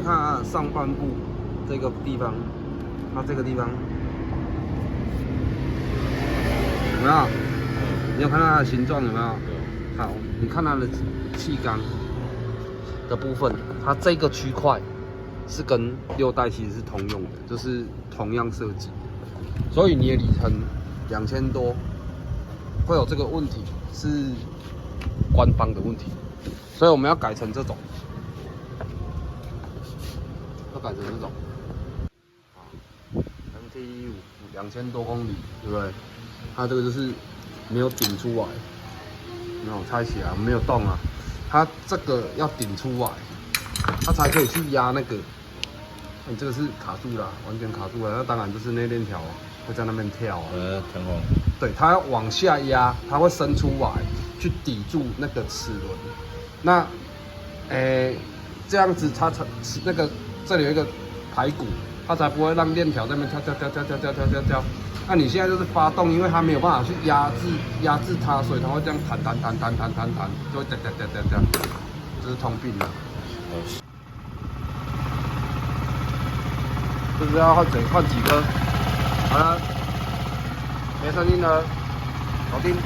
你看它的上半部这个地方，它这个地方有没有？你有看到它的形状有没有？好，你看它的气缸的部分，它这个区块是跟6代其实是通用的，就是同样设计，所以你的里程2000多会有这个问题，是官方的问题，所以我们要改成这种，要改成这种。MT5 2000多公里，对不对？它这个就是没有顶出来，没有拆起来，没有动啊。它这个要顶出来，它才可以去压那个。你这个是卡住了，完全卡住了。那当然就是那链条会在那边跳啊。弹簧。对，它要往下压，它会伸出来去抵住那个齿轮。那，这样子它才那个这里有一个排骨，它才不会让链条在那边跳。那你现在就是发动，因为它没有办法去压制它，所以它会这样弹，就会掉，这是通病的。不知道换几颗？好了，没声音了，搞定。